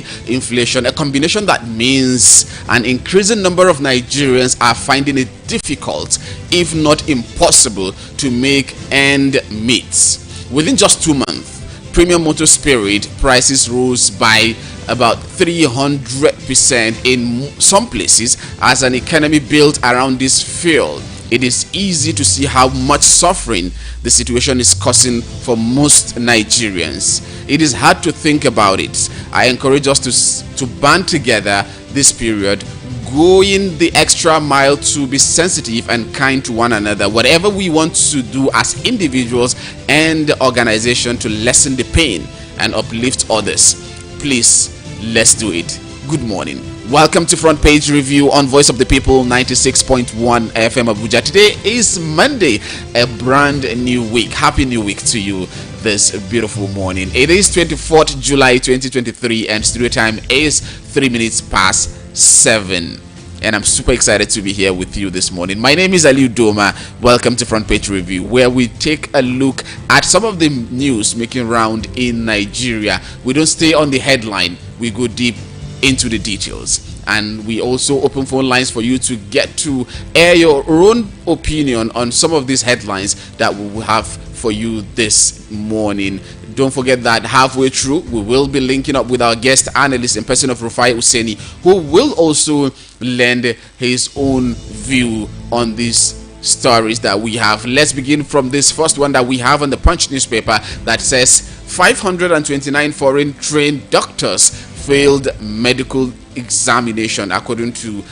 high inflation, a combination that means an increasing number of Nigerians are finding it difficult, if not impossible, to make end meet. Within just 2 months, premium motor spirit prices rose by about 300% in some places as an economy built around this fuel. It is easy to see how much suffering the situation is causing for most Nigerians. It is hard to think about it. I encourage us to band together this period, going the extra mile to be sensitive and kind to one another, whatever we want to do as individuals and organization to lessen the pain and uplift others. Please, let's do it. Good morning. Welcome to Front Page Review on Voice of the People 96.1 FM Abuja. Today is Monday, a brand new week. Happy new week to you this beautiful morning. It is 24th July 2023 and studio time is 3 minutes past 7. And I'm super excited to be here with you this morning. My name is Aliu Doma. Welcome to Front Page Review, where we take a look at some of the news making round in Nigeria. We don't stay on the headline, we go deep into the details, and we also open phone lines for you to get to air your own opinion on some of these headlines that we will have for you this morning. Don't forget that halfway through we will be linking up with our guest analyst in person of Rufai Useni, who will also lend his own view on these stories that we have. Let's begin from this first one that we have on the Punch newspaper that says 529 foreign trained doctors failed medical examination according to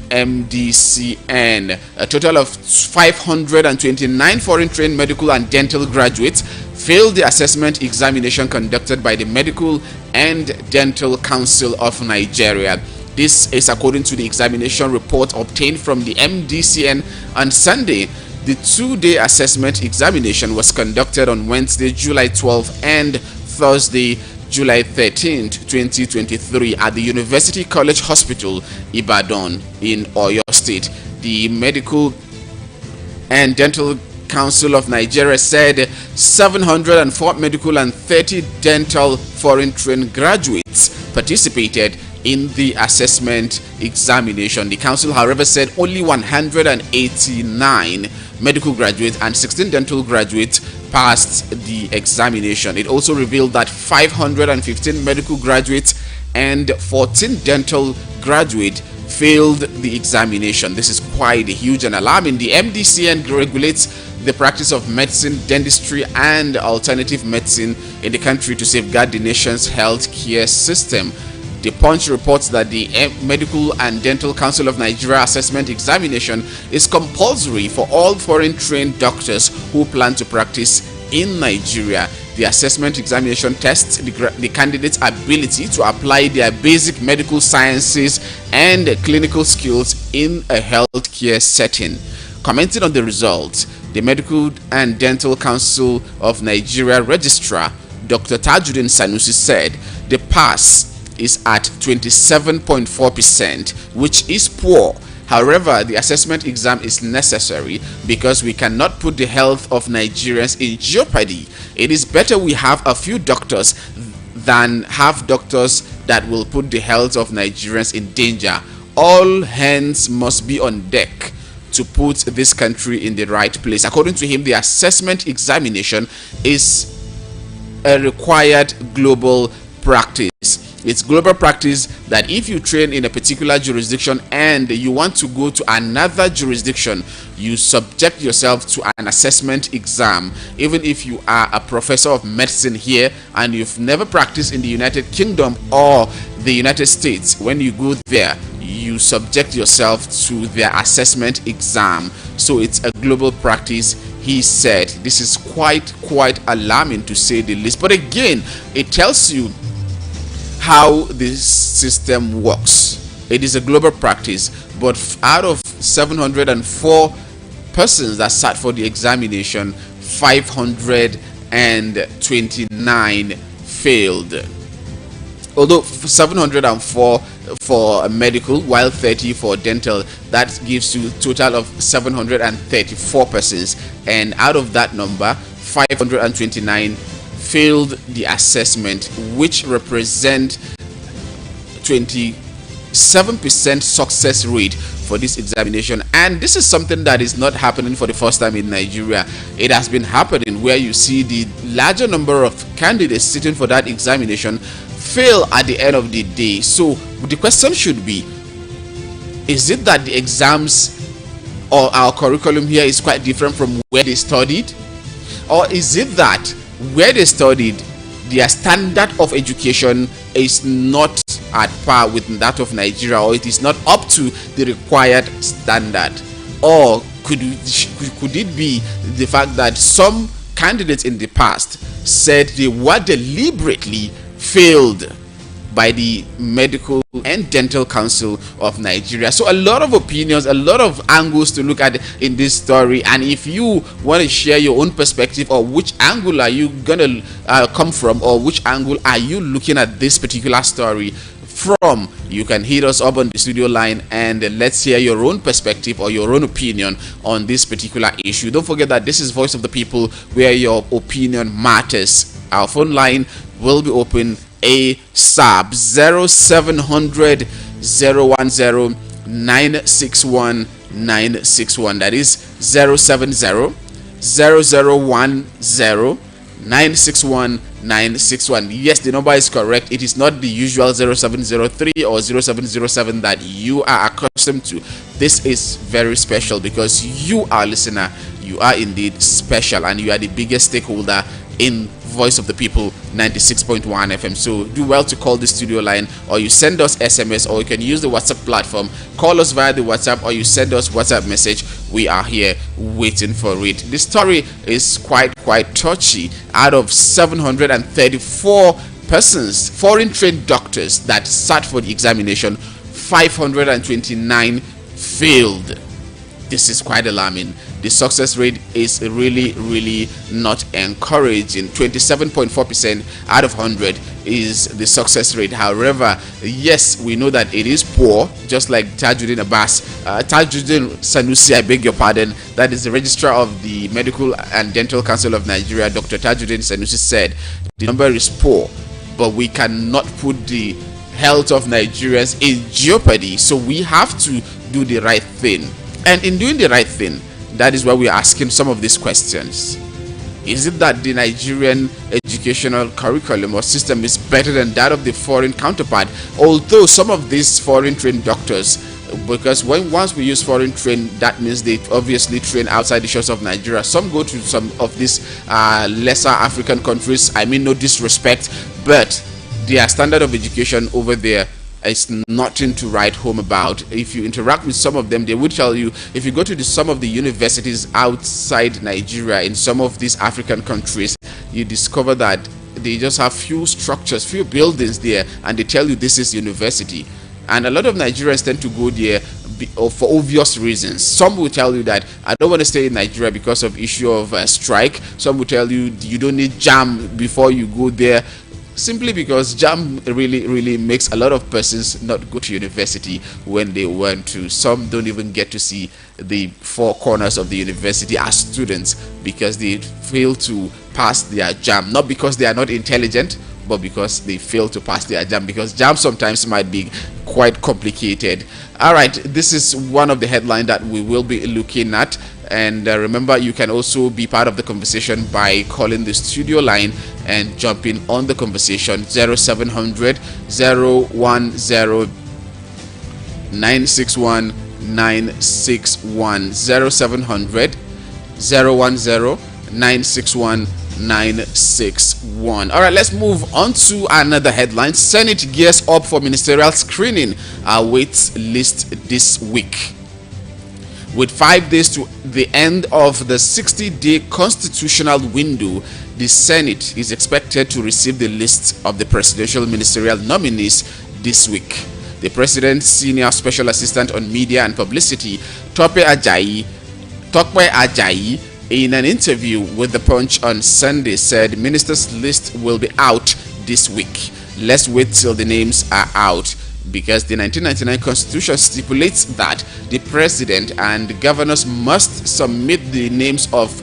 MDCN. A total of 529 foreign trained medical and dental graduates failed the assessment examination conducted by the Medical and Dental Council of Nigeria. This is according to the examination report obtained from the MDCN on Sunday. The 2-day assessment examination was conducted on Wednesday, July 12th and Thursday, July 13th, 2023 at the University College Hospital, Ibadan in Oyo State. The Medical and Dental Council of Nigeria said 704 medical and 30 dental foreign trained graduates participated in the assessment examination. The council, however, said only 189 medical graduates and 16 dental graduates passed the examination. It also revealed that 515 medical graduates and 14 dental graduates failed the examination. This is quite huge and alarming. The MDCN regulates the practice of medicine, dentistry, and alternative medicine in the country to safeguard the nation's health care system. The Punch reports that the Medical and Dental Council of Nigeria assessment examination is compulsory for all foreign trained doctors who plan to practice in Nigeria. The assessment examination tests the candidate's ability to apply their basic medical sciences and clinical skills in a healthcare setting. Commenting on the results, the Medical and Dental Council of Nigeria Registrar, Dr. Tajuddin Sanusi, said the pass is at 27.4%, which is poor. However, the assessment exam is necessary because we cannot put the health of Nigerians in jeopardy. It is better we have a few doctors than have doctors that will put the health of Nigerians in danger. All hands must be on deck to put this country in the right place. According to him, the assessment examination is a required global practice. It's global practice that if you train in a particular jurisdiction and you want to go to another jurisdiction, you subject yourself to an assessment exam. Even if you are a professor of medicine here and you've never practiced in the United Kingdom or the United States, when you go there, you subject yourself to their assessment exam. So it's a global practice, he said. This is quite alarming, to say the least. But again, it tells you how this system works. It is a global practice, but out of 704 persons that sat for the examination, 529 failed. Although 704 for medical while 30 for dental, that gives you a total of 734 persons, and out of that number 529 failed the assessment, which represent 27% success rate for this examination. And this is something that is not happening for the first time in Nigeria. It has been happening where you see the larger number of candidates sitting for that examination fail at the end of the day. So the question should be, is it that the exams or our curriculum here is quite different from where they studied? Or is it that where they studied, their standard of education is not at par with that of Nigeria, or it is not up to the required standard? Or could it be the fact that some candidates in the past said they were deliberately failed by the Medical and Dental Council of Nigeria? So a lot of opinions, a lot of angles to look at in this story. And if you want to share your own perspective, or which angle are you gonna come from, or which angle are you looking at this particular story from, you can hit us up on the studio line and let's hear your own perspective or your own opinion on this particular issue. Don't forget that this is Voice of the People, where your opinion matters. Our phone line will be open ASAP. 0700 010 961 961. That is 070 0010 961 961. Yes, the number is correct. It is not the usual 0703 or 0707 that you are accustomed to. This is very special because you, our listener, you are indeed special, and you are the biggest stakeholder in Voice of the People 96.1 FM. So do well to call the studio line, or you send us SMS, or you can use the WhatsApp platform. Call us via the WhatsApp, or you send us WhatsApp message. We are here waiting for it. This story is quite touchy. Out of 734 persons, foreign trained doctors that sat for the examination, 529 failed. This is quite alarming. The success rate is really not encouraging. 27.4% out of 100 is the success rate. However, yes, we know that it is poor, just like Tajuddin Sanusi, I beg your pardon, that is the registrar of the Medical and Dental Council of Nigeria. Dr. Tajuddin Sanusi said the number is poor, but we cannot put the health of Nigerians in jeopardy, so we have to do the right thing. And in doing the right thing, that is why we are asking some of these questions. Is it that the Nigerian educational curriculum or system is better than that of the foreign counterpart? Although some of these foreign trained doctors, because once we use foreign trained, that means they obviously train outside the shores of Nigeria. Some go to some of these lesser African countries. I mean, no disrespect, but their standard of education over there is nothing to write home about. If you interact with some of them, they would tell you, if you go to some of the universities outside Nigeria in some of these African countries, you discover that they just have few structures, few buildings there, and they tell you this is university. And a lot of Nigerians tend to go there for obvious reasons. Some will tell you that I don't want to stay in Nigeria because of issue of strike. Some will tell you you don't need JAM before you go there, simply because JAM really makes a lot of persons not go to university when they want to. Some don't even get to see the four corners of the university as students because they fail to pass their JAM, not because they are not intelligent, but because they fail to pass their JAM, because JAM sometimes might be quite complicated. All right, this is one of the headlines that we will be looking at. And remember, you can also be part of the conversation by calling the studio line and jumping on the conversation. 0700 010 961 961. 0700 010 961 961. All right, let's move on to another headline. Senate gears up for ministerial screening. Awaits list this week. With 5 days to the end of the 60-day constitutional window, the Senate is expected to receive the list of the presidential ministerial nominees this week. The president's senior special assistant on media and publicity, Tokpe Ajayi, in an interview with The Punch on Sunday, said ministers' list will be out this week. Let's wait till the names are out, because the 1999 Constitution stipulates that the president and governors must submit the names of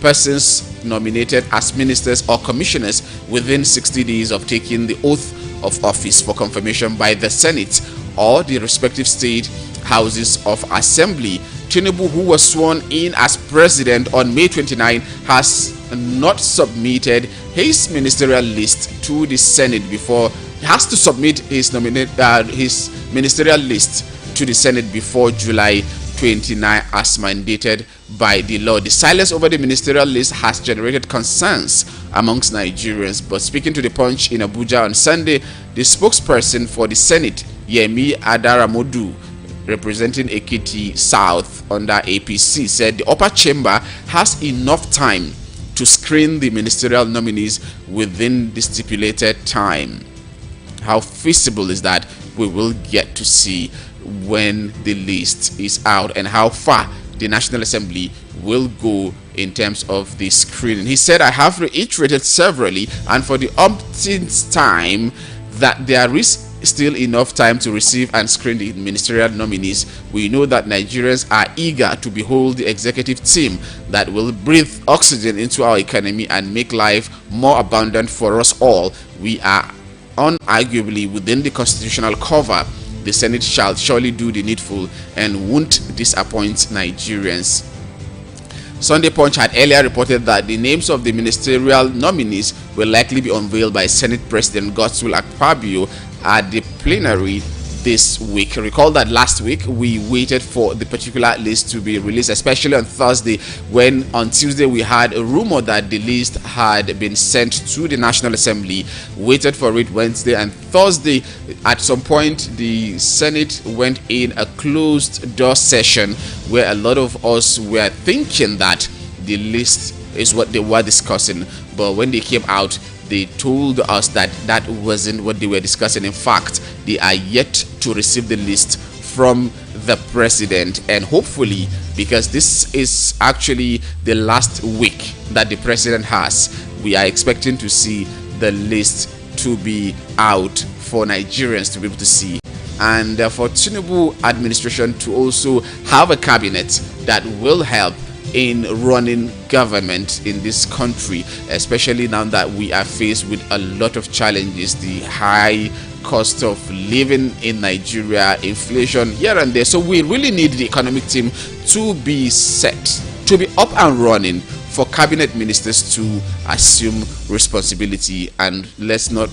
persons nominated as ministers or commissioners within 60 days of taking the oath of office for confirmation by the Senate or the respective state houses of assembly. Tinubu, who was sworn in as president on May 29, has not submitted his ministerial list to the Senate before. He has to submit his ministerial list to the Senate before July 29 as mandated by the law. The silence over the ministerial list has generated concerns amongst Nigerians. But speaking to the Punch in Abuja on Sunday, the spokesperson for the Senate, Yemi Adaramodu, representing Ekiti South under APC, said the upper chamber has enough time to screen the ministerial nominees within the stipulated time. How feasible is that? We will get to see when the list is out and how far the National Assembly will go in terms of the screening. He said, I have reiterated severally and for the umpteenth time that there is still enough time to receive and screen the ministerial nominees. We know that Nigerians are eager to behold the executive team that will breathe oxygen into our economy and make life more abundant for us all. We are unarguably within the constitutional cover. The Senate shall surely do the needful and won't disappoint Nigerians. Sunday Punch had earlier reported that the names of the ministerial nominees will likely be unveiled by Senate President Godswill Akpabio at the plenary this week. Recall that last week we waited for the particular list to be released, especially on Thursday, when on Tuesday we had a rumor that the list had been sent to the National Assembly. Waited for it Wednesday and Thursday. At some point the Senate went in a closed door session where a lot of us were thinking that the list is what they were discussing, but when they came out, they told us that that wasn't what they were discussing. In fact, they are yet to receive the list from the president, and hopefully, because this is actually the last week that the president has, we are expecting to see the list to be out for Nigerians to be able to see, and for Tinubu administration to also have a cabinet that will help in running government in this country, especially now that we are faced with a lot of challenges, the high cost of living in Nigeria, inflation here and there. So we really need the economic team to be set, to be up and running, for cabinet ministers to assume responsibility, and let's not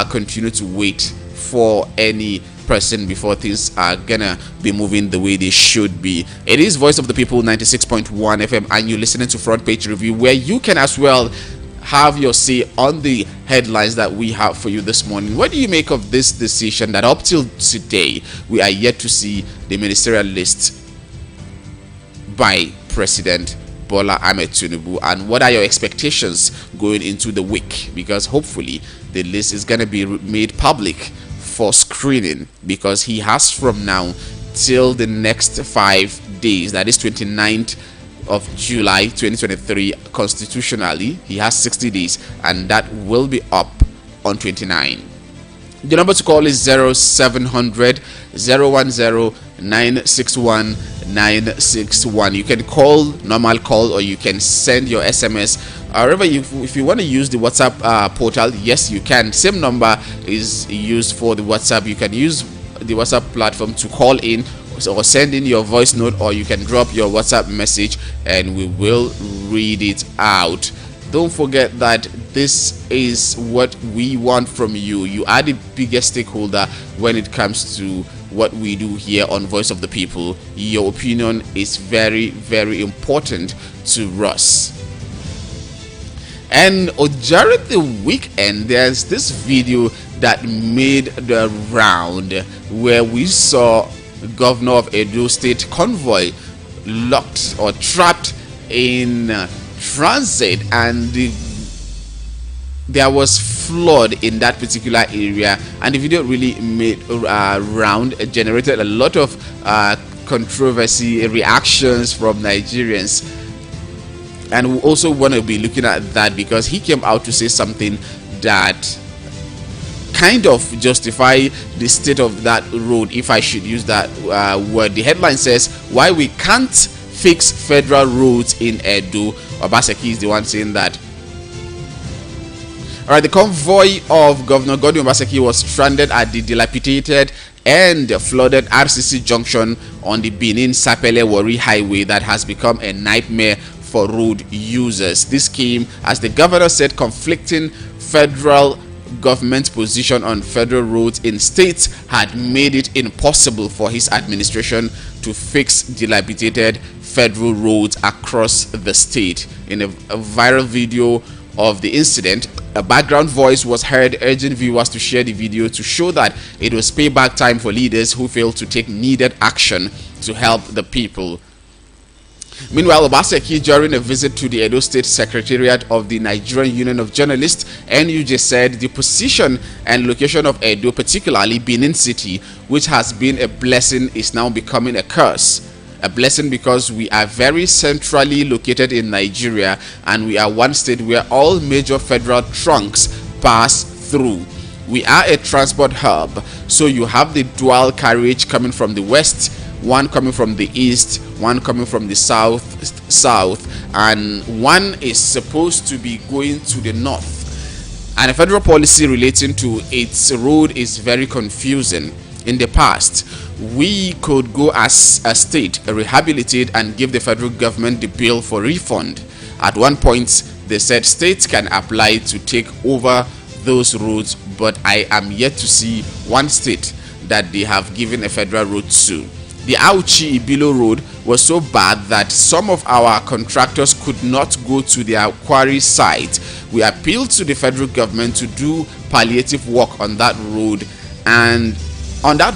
continue to wait for any person before things are gonna be moving the way they should be. It is Voice of the People 96.1 FM, and you're listening to Front Page Review, where you can as well have your say on the headlines that we have for you this morning. What do you make of this decision that up till today we are yet to see the ministerial list by President Bola Ahmed Tinubu, and what are your expectations going into the week? Because hopefully the list is going to be made public for screening, because he has from now till the next 5 days, that is 29th of July 2023, constitutionally he has 60 days, and that will be up on 29. The number to call is 0700 010 961 961. You can call normal call, or you can send your SMS. However, if you want to use the WhatsApp portal, yes you can. Same number is used for the WhatsApp. You can use the WhatsApp platform to call in or send in your voice note, or you can drop your WhatsApp message and we will read it out. Don't forget that this is what we want from you. You are the biggest stakeholder when it comes to what we do here on Voice of the People. Your opinion is very, very important to us. And during the weekend, there's this video that made the round where we saw the governor of Edo State convoy locked or trapped in transit, and there was flood in that particular area, and the video really made round. It generated a lot of controversy, reactions from Nigerians, and we also want to be looking at that because he came out to say something that kind of justify the state of that road, if I should use that word. The headline says, why we can't fix federal roads in Edo. Obaseki is the one saying that. All right, the convoy of Governor Godwin Obaseki was stranded at the dilapidated and flooded RCC junction on the Benin-Sapele-Warri highway that has become a nightmare for road users. This came, as the governor said, conflicting federal government position on federal roads in states had made it impossible for his administration to fix dilapidated federal roads across the state. In a viral video of the incident, a background voice was heard urging viewers to share the video to show that it was payback time for leaders who failed to take needed action to help the people. Meanwhile, Obaseki, during a visit to the Edo State Secretariat of the Nigerian Union of Journalists, NUJ, said the position and location of Edo, particularly Benin City, which has been a blessing, is now becoming a curse. A blessing because we are very centrally located in Nigeria, and we are one state where all major federal trunks pass through. We are a transport hub, so you have the dual carriage coming from the west, one coming from the east, one coming from the south, and one is supposed to be going to the north. And a federal policy relating to its road is very confusing. In the past, we could go as a state, rehabilitate, and give the federal government the bill for refund. At one point, they said states can apply to take over those roads, but I am yet to see one state that they have given a federal road to. The Auchi-Ibilo road was so bad that some of our contractors could not go to their quarry site. We appealed to the federal government to do palliative work on that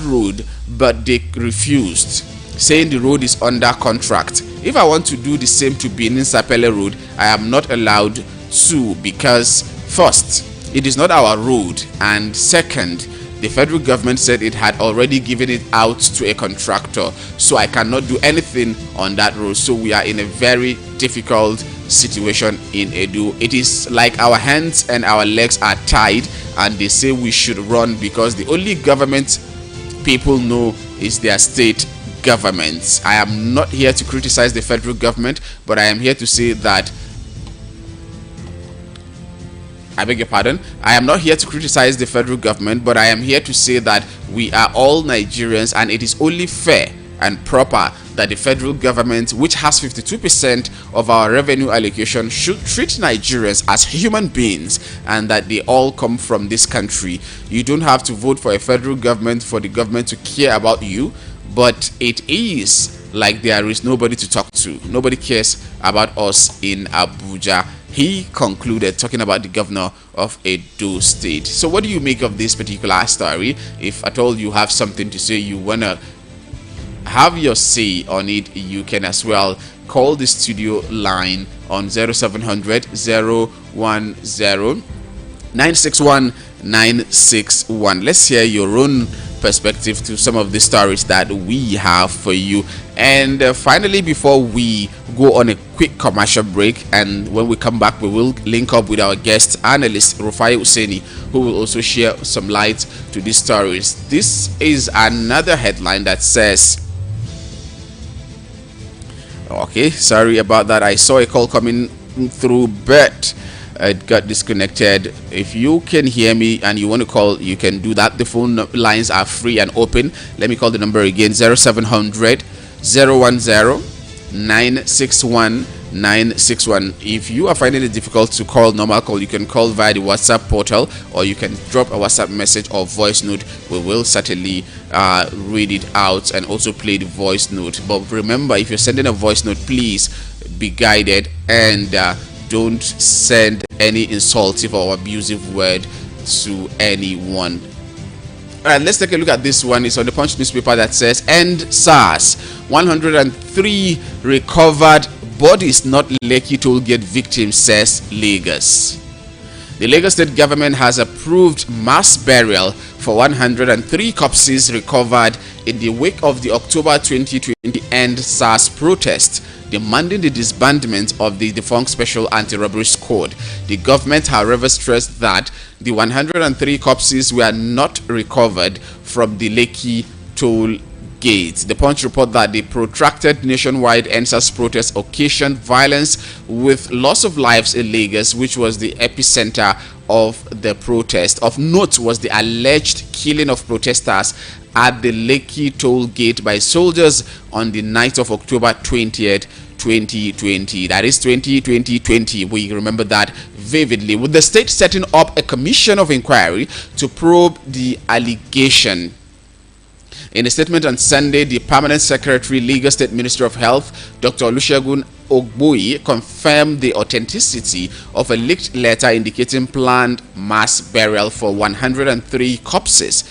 road, but they refused, saying the road is under contract. If I want to do the same to Benin-Sapele road, I am not allowed to, because first, it is not our road, and second, the federal government said it had already given it out to a contractor, so I cannot do anything on that road. So we are in a very difficult situation in Edo. It is like our hands and our legs are tied, and they say we should run because the only government people know is their state governments. I am not here to criticize the federal government, but I am here to say that I beg your pardon. I am not here to criticize the federal government, but I am here to say that we are all Nigerians, and it is only fair and proper that the federal government, which has 52% of our revenue allocation, should treat Nigerians as human beings, and that they all come from this country. You don't have to vote for a federal government for the government to care about you, but it is like there is nobody to talk to. Nobody cares about us in Abuja, he concluded, talking about the governor of Edo State. So what do you make of this particular story? If at all you have something to say, you wanna have your say on it, you can as well call the studio line on 0700 010 961 961. Let's hear your own perspective to some of the stories that we have for you. And finally, before we go on a quick commercial break, and when we come back, we will link up with our guest analyst Rufai Useni, who will also share some light to these stories. This is another headline that says, okay, sorry about that, I saw a call coming through, but it got disconnected. If you can hear me and you want to call, you can do that. The phone lines are free and open. Let me call the number again: 0700 010 961 961. If you are finding it difficult to call normal call, you can call via the WhatsApp portal, or you can drop a WhatsApp message or voice note. We will certainly read it out and also play the voice note. But remember, if you're sending a voice note, please be guided and don't send any insultive or abusive word to anyone. All right, let's take a look at this one. It's on the Punch newspaper that says, ENDSARS, 103 recovered bodies not Lekki toll gate victims, says Lagos. The Lagos state government has approved mass burial for 103 corpses recovered in the wake of the October 2020 ENDSARS protest demanding the disbandment of the defunct Special Anti-Robbery Squad. The government, however, stressed that the 103 corpses were not recovered from the Lekki toll Gate. The Punch report that the protracted nationwide ENDSARS protest occasioned violence with loss of lives in Lagos, which was the epicenter of the protest. Of note was the alleged killing of protesters at the Lekki toll gate by soldiers on the night of October 20th, 2020. That is 2020. We remember that vividly, with the state setting up a commission of inquiry to probe the allegation. In a statement on Sunday, the Permanent Secretary, Lagos State Ministry of Health, Dr. Olusegun Ogboyi, confirmed the authenticity of a leaked letter indicating planned mass burial for 103 corpses.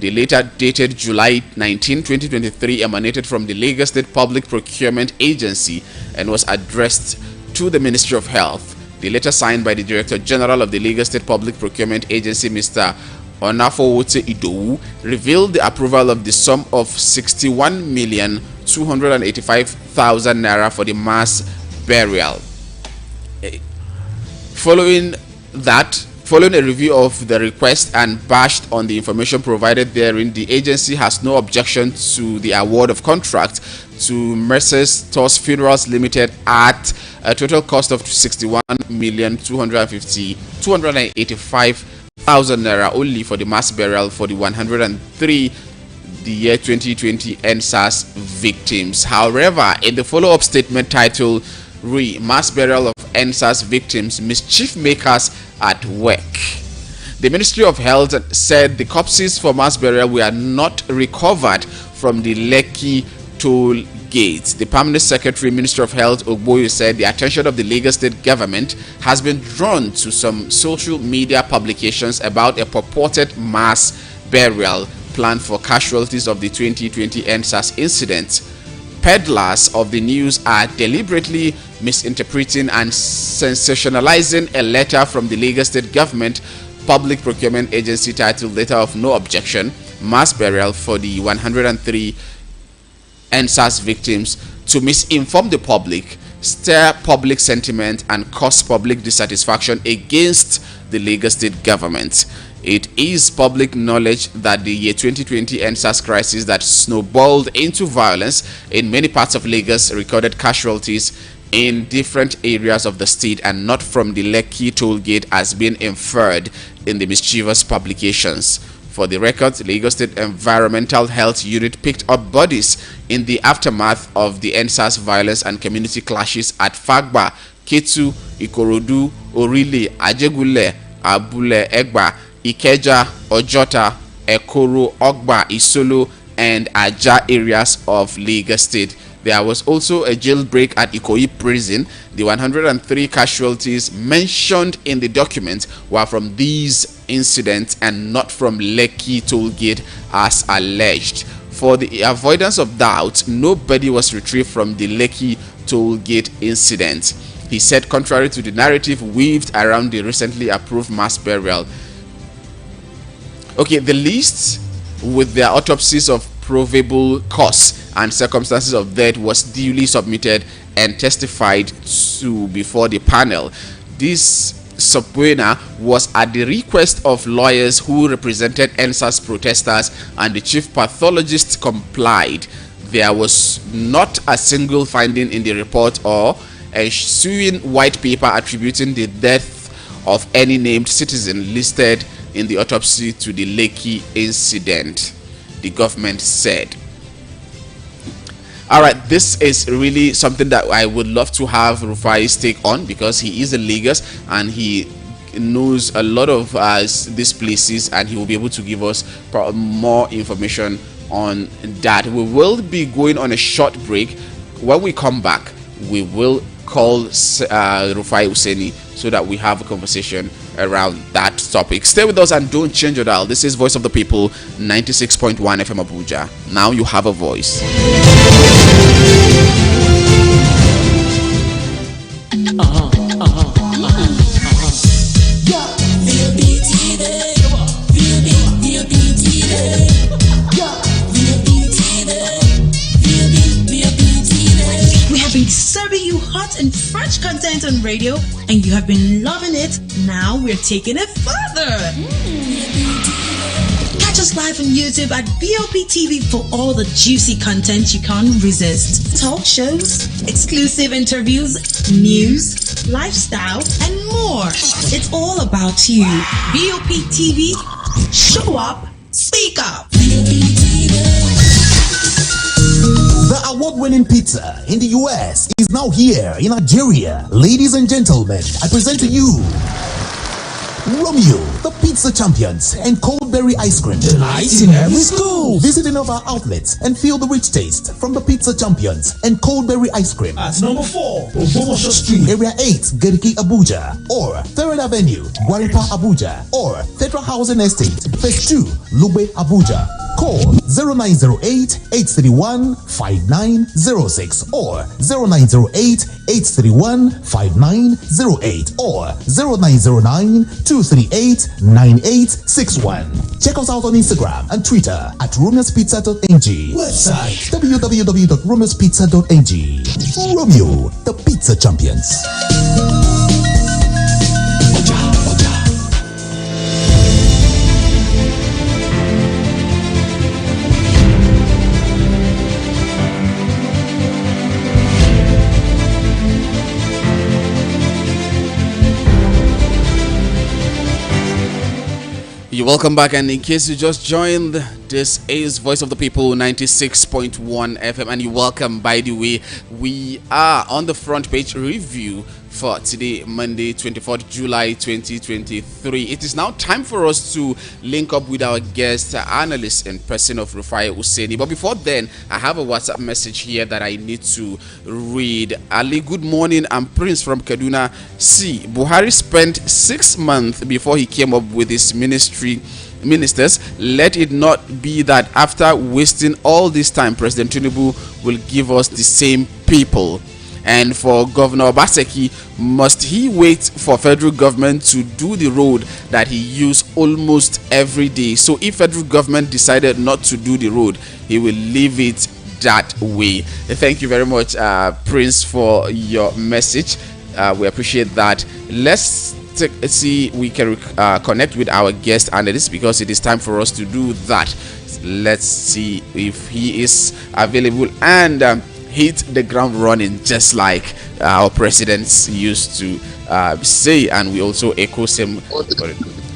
The letter, dated July 19, 2023, emanated from the Lagos State Public Procurement Agency and was addressed to the Ministry of Health. The letter, signed by the Director General of the Lagos State Public Procurement Agency, Mr. Onafowote Idowu, revealed the approval of the sum of 61,285,000 naira for the mass burial. Following a review of the request and based on the information provided therein, the agency has no objection to the award of contract to Mercers Tours Funerals Limited at a total cost of 61,285,000 naira only for the mass burial for the 103 the year 2020 ENDSARS victims. However, in the follow-up statement titled Mass Burial of ENDSARS Victims, Mischief Makers at Work, the Ministry of Health said the corpses for mass burial were not recovered from the Lekki toll gate. The Permanent Secretary, Ministry of Health, Ogboyi, said the attention of the Lagos State government has been drawn to some social media publications about a purported mass burial planned for casualties of the 2020 ENDSARS incident. Peddlers of the news are deliberately misinterpreting and sensationalizing a letter from the Lagos State Government Public Procurement Agency titled Letter of No Objection, Mass Burial for the 103 ENDSARS victims, to misinform the public, stir public sentiment, and cause public dissatisfaction against the Lagos State Government. It is public knowledge that the year 2020 ENDSARS crisis that snowballed into violence in many parts of Lagos recorded casualties in different areas of the state and not from the Lekki toll gate as being inferred in the mischievous publications. For the record, Lagos State Environmental Health Unit picked up bodies in the aftermath of the ENDSARS violence and community clashes at Fagba, Ketu, Ikorodu, Orile, Ajegule, Abule, Egba, Ikeja, Ojota, Ekoro, Ogba, Isolo, and Aja areas of Lagos State. There was also a jailbreak at Ikoyi prison. The 103 casualties mentioned in the document were from these incidents and not from Lekki toll gate as alleged. For the avoidance of doubt, nobody was retrieved from the Lekki toll gate incident. He said, contrary to the narrative weaved around the recently approved mass burial. Okay, the list with their autopsies of probable cause and circumstances of death was duly submitted and testified to before the panel. This subpoena was at the request of lawyers who represented ENDSARS protesters, and the chief pathologist complied. There was not a single finding in the report or a ensuing white paper attributing the death of any named citizen listed in the autopsy to the Lekki incident, the government said. All right, this is really something that I would love to have Rufai's take on, because he is in Lagos and he knows a lot of these places, and he will be able to give us more information on that. We will be going on a short break. When we come back, we will call Rufai Useni so that we have a conversation around that topic. Stay with us and don't change your dial. This is Voice of the People, 96.1 FM Abuja. Now you have a voice. Serving you hot and fresh content on radio, and you have been loving it. Now we're taking it further. Catch us live on YouTube at VOP TV for all the juicy content you can't resist. Talk shows, exclusive interviews, news, lifestyle, and more. It's all about you. VOP TV, show up, speak up. The award-winning pizza in the US is now here in Nigeria. Ladies and gentlemen, I present to you Romeo, the pizza champions, and cold-berry ice cream. Delight in every school. Visit any of our outlets and feel the rich taste from the pizza champions and cold-berry ice cream. At number 4, Ogbomosho Street, Area 8, Geriki, Abuja, or 3rd Avenue, Gwaripa, Abuja, or Federal Housing Estate, Phase 2, Lube, Abuja. Call 0908-831-5906 or 0908-831-5908 or 0909-238-9861. Check us out on Instagram and Twitter at romeospizza.ng. Website www.romeospizza.ng. Romeo, the pizza champions. You're welcome back, and in case you just joined, this is Voice of the People 96.1 FM, and you're welcome. By the way, we are on the front page review for today, Monday, 24th July 2023. It is now time for us to link up with our guest analyst in person of Rufai Hussaini. But before then, I have a WhatsApp message here that I need to read. Ali, good morning. I'm Prince from Kaduna. See, Buhari spent 6 months before he came up with his ministers. Let it not be that after wasting all this time, President Tinubu will give us the same people. And for Governor Obaseki, must he wait for federal government to do the road that he used almost every day? So if federal government decided not to do the road, he will leave it that way. Thank you very much, Prince, for your message. We appreciate that. Let's see we can connect with our guest analyst, because it is time for us to do that. Let's see if he is available and hit the ground running, just like our presidents used to say, and we also echo same.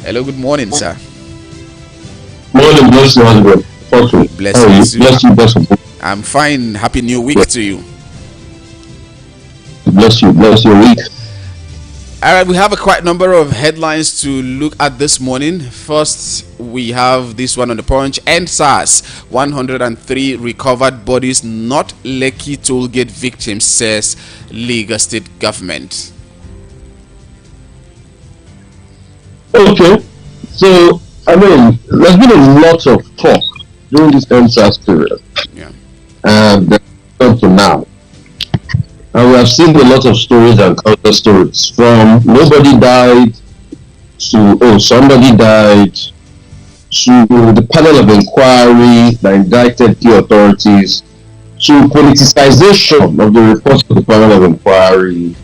Hello, good morning, sir. Morning, bless you, husband. Bless you. Bless you. I'm fine. Happy New Week to you. Bless you week. All right, we have a quite number of headlines to look at this morning. First, we have this one on the Punch. ENDSARS, 103 recovered bodies, not Lekki tollgate victims, says Lagos State government. Okay, so there's been a lot of talk during this ENDSARS period. Yeah. And up to now. And we have seen a lot of stories and counter stories, from nobody died to somebody died, to the panel of inquiry that indicted key authorities, to politicization of the reports of the panel of inquiry,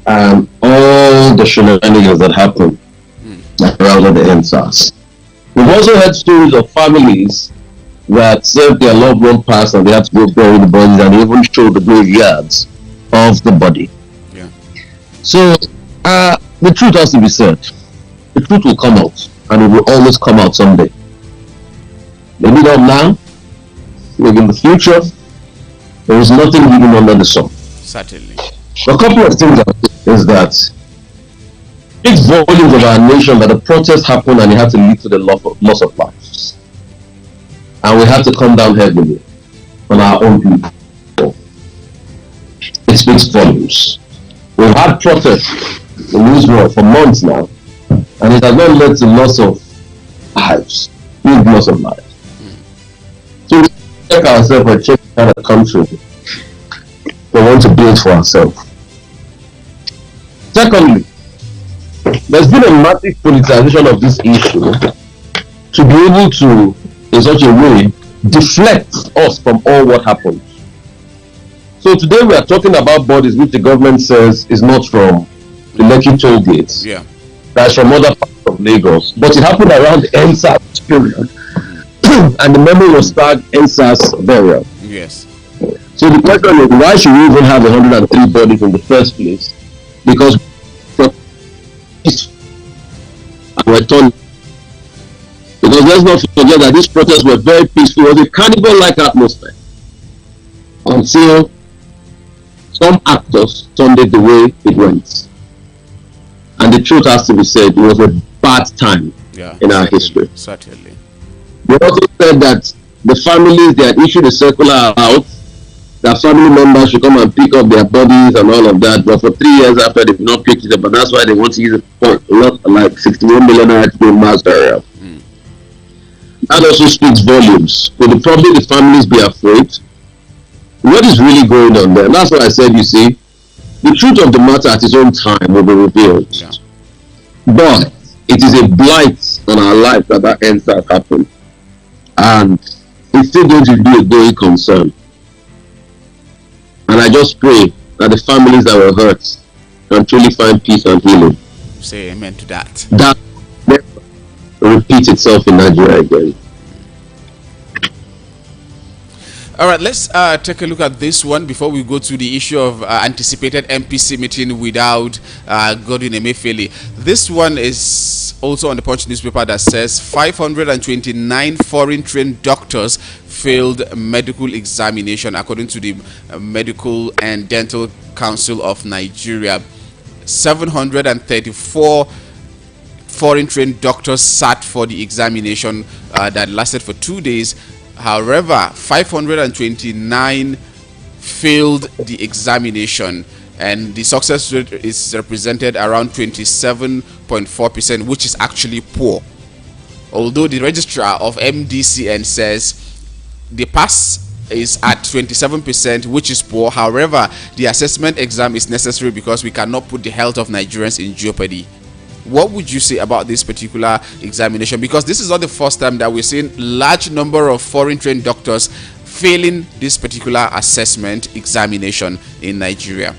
and all the shenanigans that happened around the ENDSARS. We've also had stories of families that said their loved one passed and they had to go bury the bodies, and they even showed the graveyards of the body. Yeah. So the truth has to be said. The truth will come out, and it will always come out someday. Maybe not now, maybe in the future. There is nothing hidden under the sun. Certainly. A couple of things is that big volumes of our nation that the protest happened and it had to lead to the loss of lives, and we had to come down heavily on our own people. It speaks volumes. We've had protests in Israel for months now, and it has not led to loss of lives, big loss of lives. So we check ourselves and check the country we want to build for ourselves. Secondly, there's been a massive politicization of this issue to be able to, in such a way, deflect us from all what happened. So today we are talking about bodies which the government says is not from the Lekki toll gates. Yeah. That's from other parts of Lagos. But it happened around the ENDSARS period. and the memo was tagged ENDSARS burial. Yes. So the question is, why should we even have 103 bodies in the first place? Because we're told, because let's not forget that these protests were very peaceful. It was a carnival-like atmosphere until some actors turned it the way it went. And the truth has to be said, it was a bad time in our history. Certainly. They also said that the families, they had issued a circular out that family members should come and pick up their bodies and all of that. But for 3 years after, they've not picked it up. But that's why they want to use a lot, like 61 million to do mass burial. That also speaks volumes. Will the families be afraid? What is really going on there? And that's what I said, you see, the truth of the matter at its own time will be revealed. Yeah. But it is a blight on our life that ends that happen. And it's still going to be a going concern. And I just pray that the families that were hurt can truly find peace and healing. Say amen to that. That never repeats itself in Nigeria again. All right, let's take a look at this one before we go to the issue of anticipated MPC meeting without Godwin Emefiele. This one is also on the Punch newspaper that says 529 foreign trained doctors failed medical examination according to the Medical and Dental Council of Nigeria. 734 foreign trained doctors sat for the examination that lasted for 2 days. However, 529 failed the examination, and the success rate is represented around 27.4%, which is actually poor. Although the registrar of MDCN says the pass is at 27%, which is poor. However, the assessment exam is necessary because we cannot put the health of Nigerians in jeopardy. What would you say about this particular examination? Because this is not the first time that we're seeing large number of foreign trained doctors failing this particular assessment examination in Nigeria.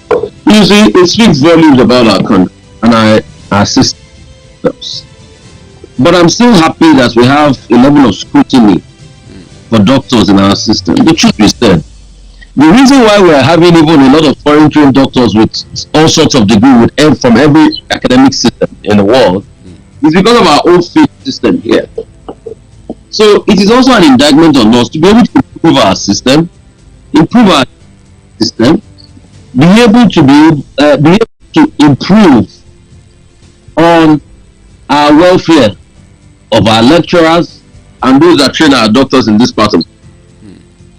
You see, it speaks volumes about our country and our systems. But I'm still happy that we have a level of scrutiny for doctors in our system. The truth is said, the reason why we are having even a lot of foreign trained doctors with all sorts of degrees from every academic system in the world is because of our own faith system here. So it is also an indictment on us to be able to improve our system, be able to improve on our welfare of our lecturers and those that train our doctors in this part of.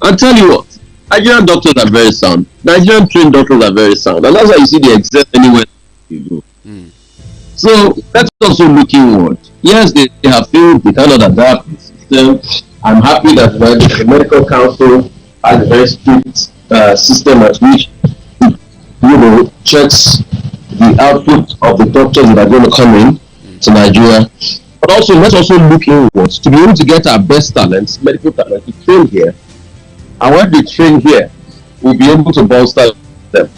I'll tell you what. Nigerian doctors are very sound. Nigerian trained doctors are very sound. And that's why you see the exam anywhere you go. So let's also look inward. Yes, they have failed, they cannot adapt the system. I'm happy that the medical council has a very strict system at which checks the output of the doctors that are going to come in to Nigeria. But also let's also look inwards to be able to get our best talents, medical talents, to train here. And when they train here, we'll be able to bolster them.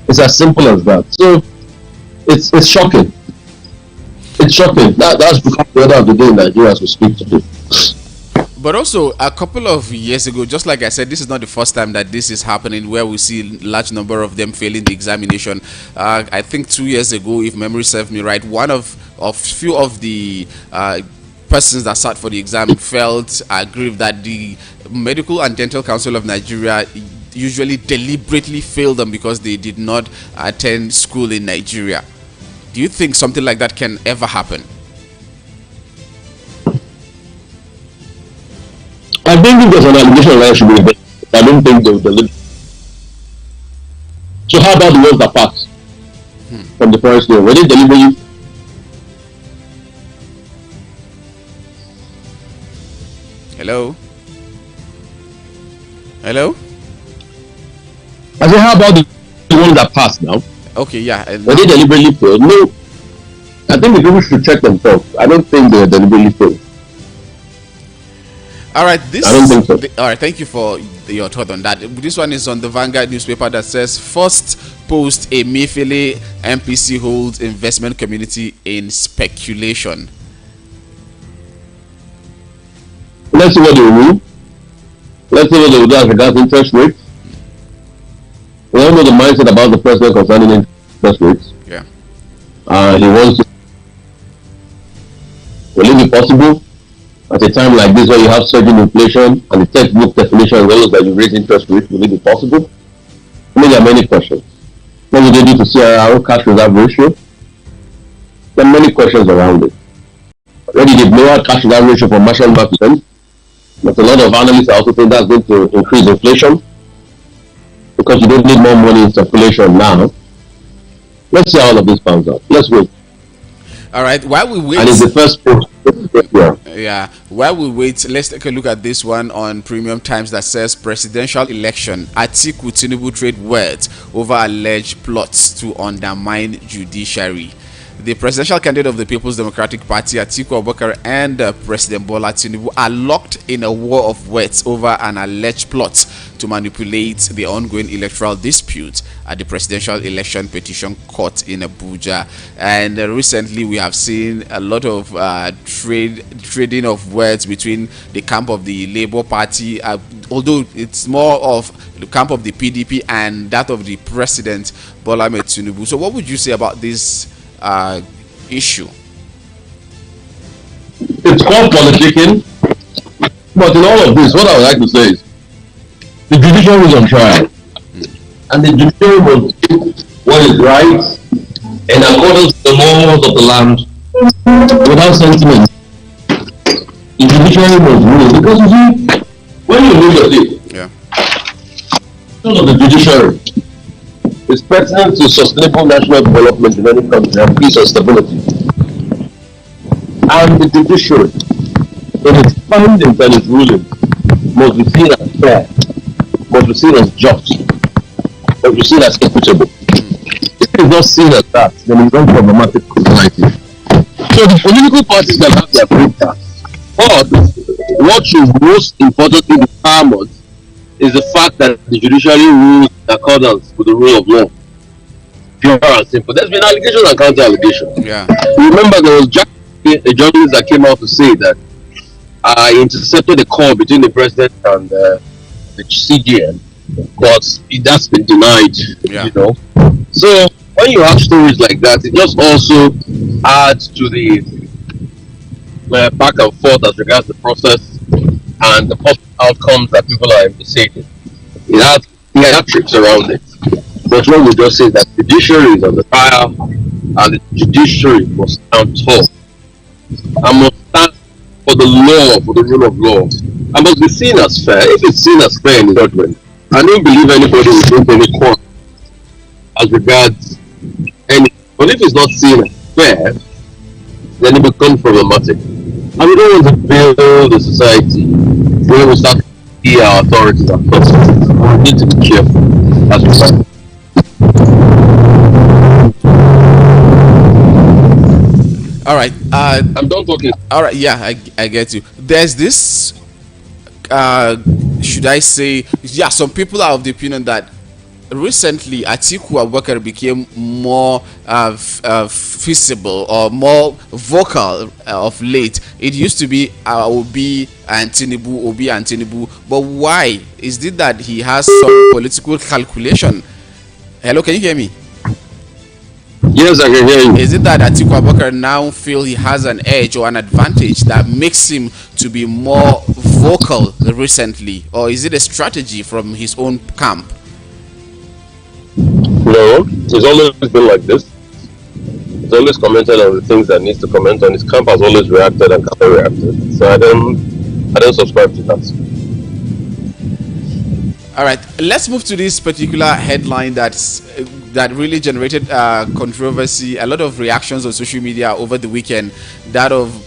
It's as simple as that. So it's shocking. It's shocking. That's become the order of the day in Nigeria as we speak today. But also, a couple of years ago, just like I said, this is not the first time that this is happening, where we see a large number of them failing the examination. I think 2 years ago, if memory serves me right, one of few of the persons that sat for the exam felt aggrieved that the Medical and Dental Council of Nigeria usually deliberately failed them because they did not attend school in Nigeria. Do you think something like that can ever happen? I think if there's an allegation that should be investigated, I don't think they will deliver. So how about the ones that passed from the forest law? Were they deliberately? Hello? Hello? I said, how about the ones that passed now? Okay, yeah. Were they deliberately failed? No. I think the people should check themselves. I don't think they were deliberately failed. All right, I don't think so. All right, thank you for your thought on that. This one is on the Vanguard newspaper that says, first post Emefiele MPC holds investment community in speculation. Let's see what they will do. Let's see what they will do as regards interest rates. We all know the mindset about the president concerning interest rates. Yeah. He wants to. Will it be possible at a time like this where you have surging inflation and the textbook definition is always that you raise interest rates? Will it be possible? I mean, there are many questions. What will they do to see our cash reserve ratio? There are many questions around it. Already they've lowered cash reserve ratio for marginal market, but a lot of analysts are also saying that's going to increase inflation because you don't need more money in circulation now. Let's see how all of this pans out. Let's wait. All right, while we wait, and it's the first post. Yeah, while we wait, let's take a look at this one on Premium Times that says presidential election. Atiku Tinubu trade words over alleged plots to undermine judiciary. The presidential candidate of the People's Democratic Party, Atiku Abubakar, and President Bola Tinubu are locked in a war of words over an alleged plot to manipulate the ongoing electoral dispute at the Presidential Election Petition Court in Abuja. And recently we have seen a lot of trading of words between the camp of the Labour Party, although it's more of the camp of the PDP and that of the President Bola Tinubu. So what would you say about this issue? It's called politicking, but in all of this, what I would like to say is the judiciary is on trial, and the judiciary will do what is right in accordance with the laws of the land without sentiment. The judiciary must rule because you see, when you rule your state, of the judiciary is pertinent to sustainable national development in any country and peace and stability. And the judiciary, in its findings and its rulings, must be seen as fair, must be seen as just, must be seen as equitable. If it is not seen as that, then it's not problematic for society. So the political parties can have their great tasks. But what should most importantly be paramount is the fact that the judiciary rules in accordance with the rule of law. Pure and simple. There's been allegations and counter allegations. Yeah. Remember, there was a journalist that came out to say that I intercepted a call between the president and the CGN, but that's been denied. Yeah. You know. So when you have stories like that, it just also adds to the back and forth as regards the process and the possible outcomes that people are envisaging. It has theatrics around it. But what we just say that the judiciary is on the trial and the judiciary must stand tall and must stand for the law, for the rule of law, and must be seen as fair. If it's seen as fair in judgment, I don't believe anybody will bring any court as regards any. But if it's not seen as fair, then it becomes problematic. And we don't want to build a society where we start to see our authorities and persons. We need to be careful as we start. All right. I'm done talking. All right. Yeah, I get you. There's this. Should I say? Yeah, some people are of the opinion that recently Atiku Abubakar became more feasible or more vocal of late. It used to be Obi and Tinubu, but why? Is it that he has some political calculation? Hello, can you hear me? Yes, I can hear you. Is it that Atiku Abubakar now feel he has an edge or an advantage that makes him to be more vocal recently, or is it a strategy from his own camp? No, it's always been like this. He's always commented on the things that needs to comment on. His camp has always reacted and counter-reacted. So I don't subscribe to that. All right, let's move to this particular headline that really generated controversy, a lot of reactions on social media over the weekend. That of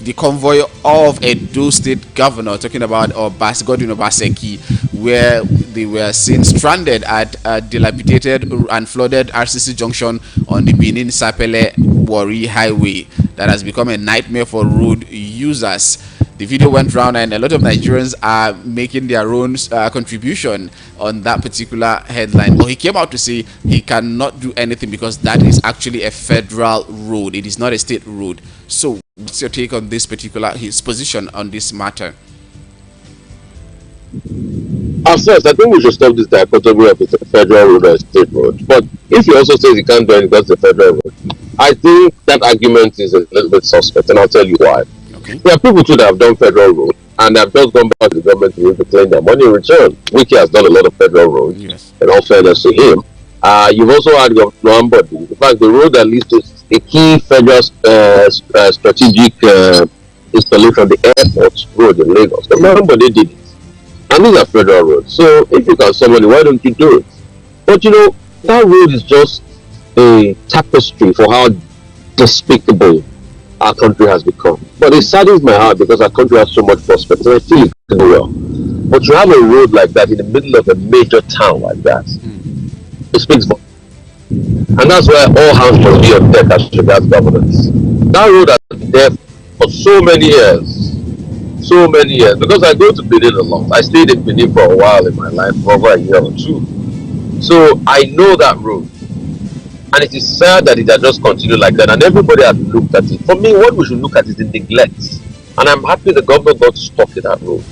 the convoy of Edo State Governor, talking about Godwin Obaseki, where they were seen stranded at a dilapidated and flooded RCC junction on the Benin Sapele Warri Highway that has become a nightmare for road users. The video went round and a lot of Nigerians are making their own contribution on that particular headline. But he came out to say he cannot do anything because that is actually a federal road. It is not a state road. So what's your take on this particular, his position on this matter? At first, I think we should stop this dichotomy of it's a federal road or a state road. But if you also say you can't do anything because it's a federal road, I think that argument is a little bit suspect, and I'll tell you why. Okay. There are people too that have done federal roads, and have just gone back to the government to claim their money in return. Wiki has done a lot of federal roads, Yes. in all fairness to him. You've also had Governor Ambody. In fact, the road that leads to a key federal strategic installation, the airport road in Lagos, Governor Ambody did it. And these are federal roads. So if you can solve it, why don't you do it? But you know, that road is just a tapestry for how despicable our country has become. But it saddens my heart because our country has so much prospects, and I feel it can do well. But you have a road like that in the middle of a major town like that, it speaks for. And that's why all hands must be on deck as regards governance. That road has been there for so many years. So many years. Because I go to Benin a lot. I stayed in Benin for a while in my life, for over a year or two. So I know that road. And it is sad that it has just continued like that. And everybody has looked at it. For me, what we should look at is the neglect. And I'm happy the government got stuck in that road.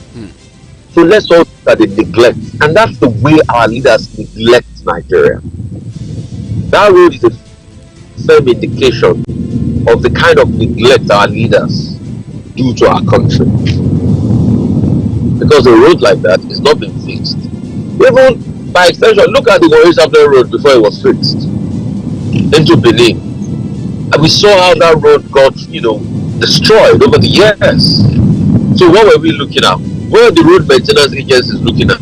So let's all look at the neglect. And that's the way our leaders neglect Nigeria. That road is a firm indication of the kind of neglect our leaders do to our country. Because a road like that is not being fixed. Even by extension, look at the Warriors Road before it was fixed into Benin. And we saw how that road got, destroyed over the years. So what were we looking at? What are the road maintenance agencies looking at?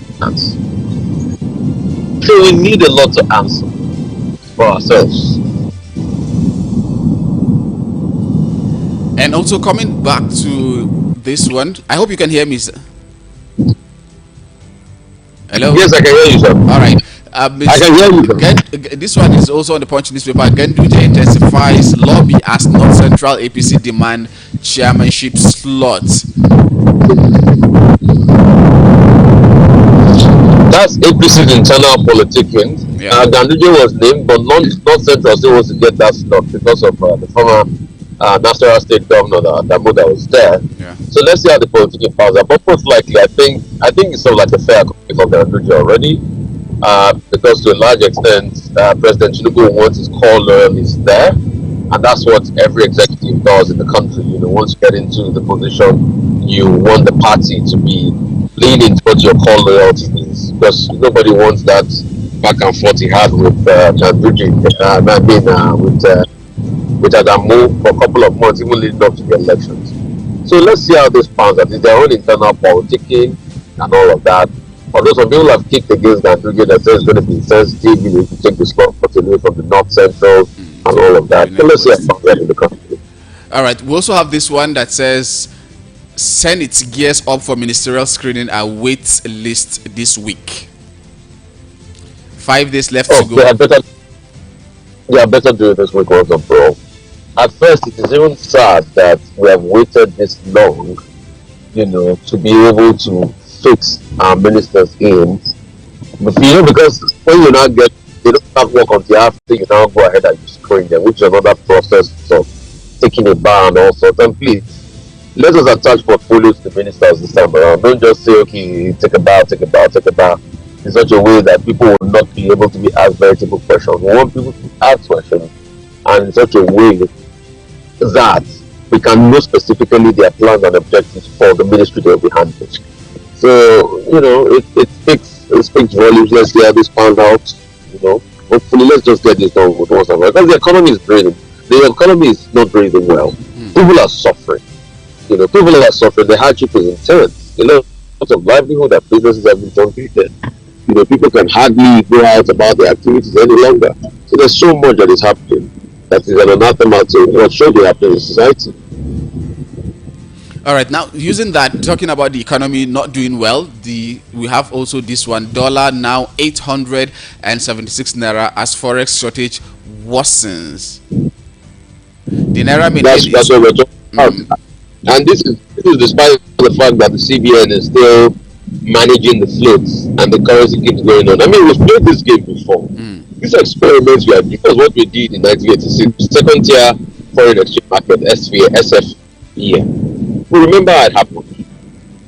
So we need a lot to answer for ourselves. And also coming back to this one, I hope you can hear me, sir. Hello? Yes, I can hear you, sir. All right. I can hear you, sir. This one is also on the Punch newspaper. Genduje intensifies lobby as North Central APC demand chairmanship slots. That's APC's internal politicking. Yeah. Ganduje was named, but North Central still wants to get that slot because of the former National State Governor that was there. Yeah. So let's see how the politicking pans out. But most likely, I think it's sort of like a fair copy for Ganduje already, because to a large extent, President Tinubu wants his core loyalists there, and that's what every executive does in the country. Once you get into the position, you want the party to be leaning towards your core loyalties, because nobody wants that back and forth he had with Ganduje. With Adamu for a couple of months, even leading up to the elections. So let's see how this pans out. It's their own internal politicking and all of that. Although some people have kicked against Ganduje that says it's going to be sensitive, you can take the slot away from the North Central and all of that. So let's see how it pans out in the country. All right. We also have this one that says Senate gears up for ministerial screening and wait list this week. 5 days left to go. They are better doing this week once and for all. At first, it is even sad that we have waited this long, to be able to fix our ministers in. But because when you now they don't have work until after you now go ahead and you screen them, which is another process of taking a bar and all sorts. And please, let us attach portfolios to the ministers this time around. Don't just say, okay, take a bar, in such a way that people will not be able to be asked veritable questions. We want people to ask questions, and in such a way that we can know specifically their plans and objectives for the ministry they will be handling. So, it speaks volumes. Let's see how this pans out. Hopefully, let's just get this done with once and for all. Because the economy is breathing. The economy is not breathing well. People are suffering. People are suffering. The hardship is intense. Lots of livelihood that businesses have been completed. People can hardly go out about their activities any longer. So there's so much that is happening that is an anathema to what should be happening in society. All right, now using that, talking about the economy not doing well, we have also this one, dollar now 876 naira as forex shortage worsens. The naira That's what we're talking about. And this is despite the fact that the CBN is still managing the floats and the currency keeps going on. I mean, we've played this game before. These experiments we are doing was what we did in 1986, second tier foreign exchange market, SFE. We remember how it happened.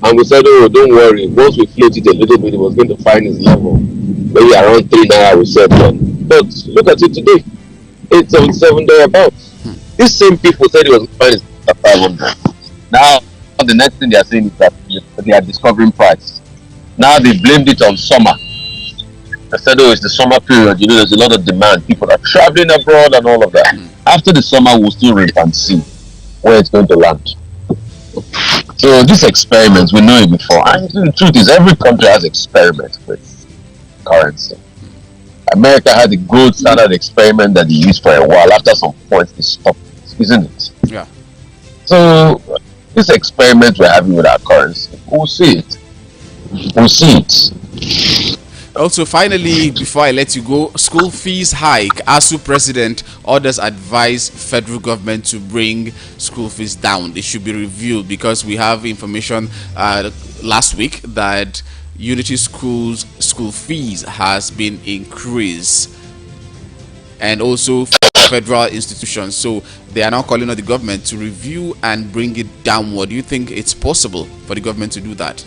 And we said, oh, don't worry. Once we float it a little bit, it was going to find its level. Maybe around 3 naira, we said then. But look at it today. 877 thereabouts. These same people said it was going to find its 500. Now, the next thing they are saying is that they are discovering price. Now they blamed it on summer. They said, oh, it's the summer period. You know, there's a lot of demand. People are traveling abroad and all of that. After the summer, we'll still reap and see where it's going to land. So these experiments, we know it before. And the truth is, every country has experiments with currency. America had the gold standard experiment that they used for a while. After some point, they stopped it, isn't it? Yeah. So this experiment we're having with our currency, we'll see it. We'll see it. Also, finally, before I let you go, school fees hike. ASU president orders advise federal government to bring school fees down. They should be reviewed because we have information last week that Unity Schools school fees has been increased, and also federal institutions. So they are now calling on the government to review and bring it downward. Do you think it's possible for the government to do that?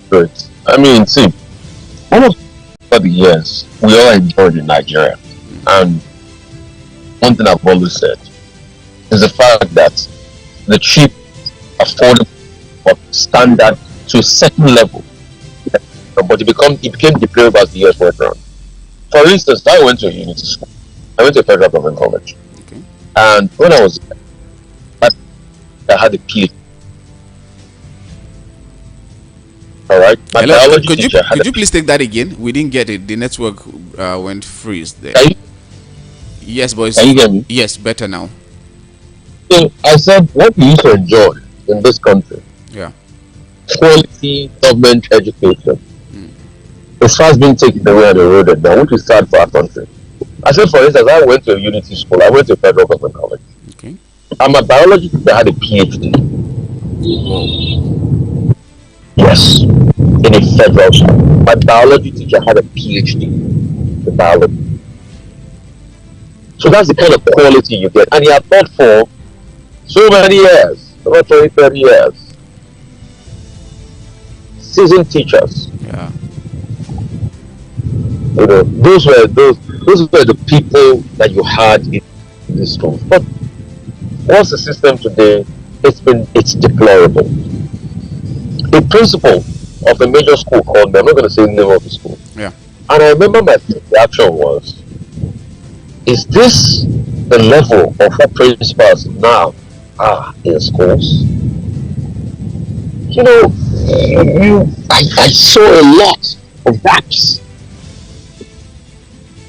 Good. I mean, see, one of the years we all enjoyed in Nigeria, and one thing I've always said is the fact that the cheap, affordable, standard to a certain level, but it became deplorable as the years went on. For instance, I went to a unity school. I went to a federal government college, and when I was there, I had a PhD. All right. Hello? Could you please take that again? We didn't get it. The network went freeze there. Yes, boys. Can you hear me? Yes, better now. So I said, what we used to enjoy in this country, quality government education, is fast being taken away and eroded now, which is sad for our country. I said, for instance, I went to a unity school. I went to a federal government college. Okay. I'm a biology teacher. I had a PhD. Yes, in a federal school. My biology teacher had a PhD in biology. So that's the kind of quality you get. And he had taught for so many years, about 20, 30 years. Seasoned teachers. Yeah. You know, those were the people that you had in the schools. But what's the system today? It's deplorable. A principal of a major school called me. I'm not going to say the name of the school. Yeah. And I remember my reaction was, is this the level of what principals now are in schools? You know, I saw a lot of gaps.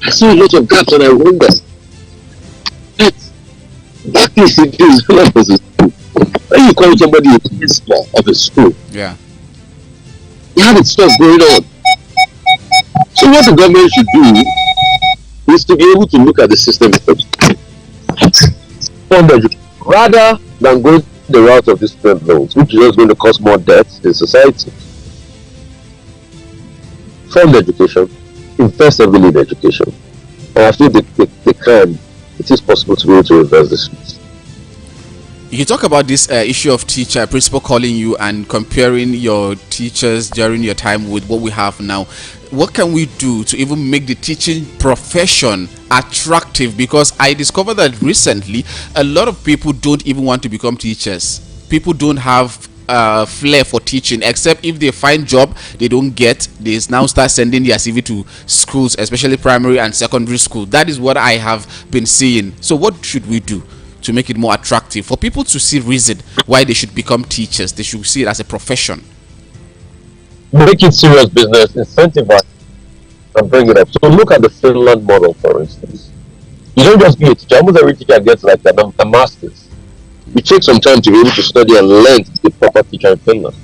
I saw a lot of gaps, and I wonder, that is it is levels of school. When you call somebody a principal of a school, yeah, you have its stuff going on. So what the government should do is to be able to look at the system rather than going the route of the student loans, which is just going to cause more debt in society. Fund education, invest heavily in education, and I feel it is possible to be able to reverse this. You talk about this issue of principal calling you and comparing your teachers during your time with what we have now. What can we do to even make the teaching profession attractive? Because I discovered that recently a lot of people don't even want to become teachers. People don't have flair for teaching, except if they find job they don't get, they now start sending their CV to schools, especially primary and secondary school. That is what I have been seeing. So what should we do to make it more attractive for people to see reason why they should become teachers? They should see it as a profession. Make it serious business, incentivize and bring it up. So look at the Finland model, for instance. You don't just be a teacher. Almost every teacher gets like a master's. You take some time to be able to study and learn to be a proper teacher in Finland.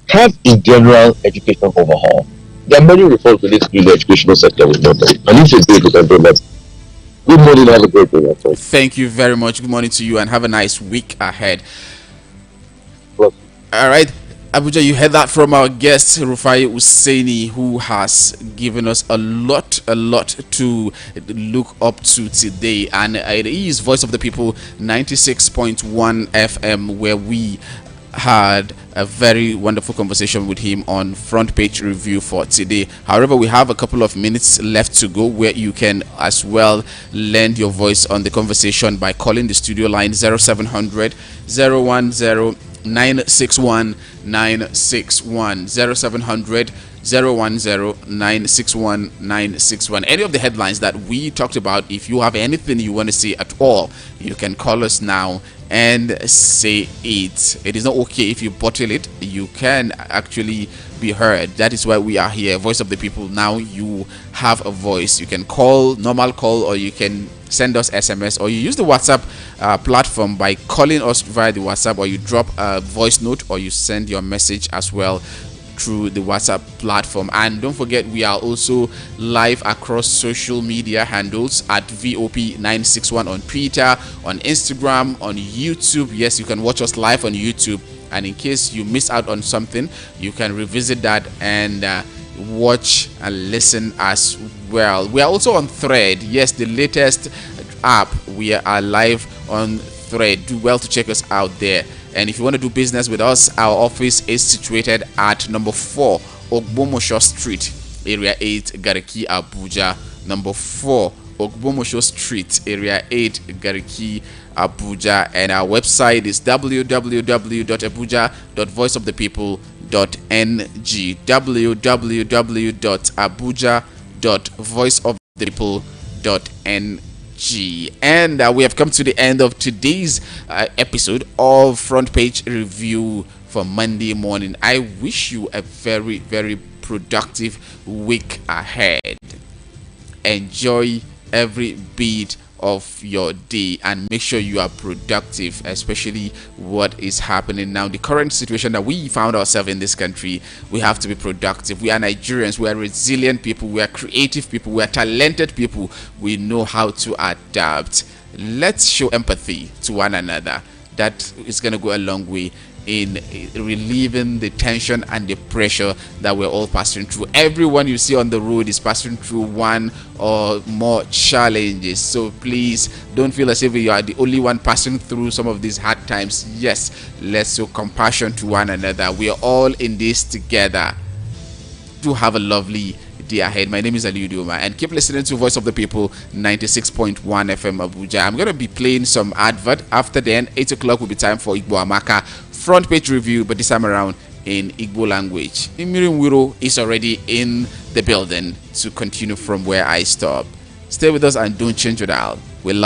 Have a general education overhaul. There are many reforms we need to do in the educational sector with nothing. And if you do it, you can do that. Good morning, have a great day. Thank you very much. Good morning to you and have a nice week ahead. Well, all right, Abuja, you heard that from our guest Rufai Usaini, who has given us a lot to look up to today, and it is Voice of the People 96.1 FM, where we had a very wonderful conversation with him on front page review for today. However, we have a couple of minutes left to go where you can as well lend your voice on the conversation by calling the studio line 0700 010 961 961 0700 010-961-961. Any of the headlines that we talked about, if you have anything you want to say at all, you can call us now and say it. It is not okay if you bottle it. You can actually be heard. That is why we are here, Voice of the People. Now you have a voice. You can call, normal call, or you can send us SMS, or you use the WhatsApp platform by calling us via the WhatsApp, or you drop a voice note, or you send your message as well through the WhatsApp platform. And don't forget, we are also live across social media handles at VOP961 on Twitter, on Instagram, on YouTube. Yes, you can watch us live on YouTube, and in case you miss out on something, you can revisit that and watch and listen as well. We are also on Thread. Yes, the latest app. We are live on Thread. Do well to check us out there. And if you want to do business with us, our office is situated at number 4 Ogbomosho Street, Area 8, Gariki, Abuja. Number 4 Ogbomosho Street, Area 8, Gariki, Abuja. And our website is www.abuja.voiceofthepeople.ng. www.abuja.voiceofthepeople.ng. And we have come to the end of today's episode of Front Page Review for Monday morning. I wish you a very, very productive week ahead. Enjoy every bit of your day and make sure you are productive, especially what is happening now, the current situation that we found ourselves in this country. We have to be productive. We are Nigerians. We are resilient people. We are creative people. We are talented people. We know how to adapt. Let's show empathy to one another. That is going to go a long way in relieving the tension and the pressure that we're all passing through. Everyone you see on the road is passing through one or more challenges, so please don't feel as if you are the only one passing through some of these hard times. Yes, let's show compassion to one another. We are all in this together. Do have a lovely day ahead. My name is Ali Udoma, and keep listening to Voice of the People 96.1 FM Abuja. I'm going to be playing some advert. After then, 8 o'clock will be time for Igbo Amaka front page review, but this time around in Igbo language. Imirin Wiro is already in the building to continue from where I stopped. Stay with us and don't change your dial. We love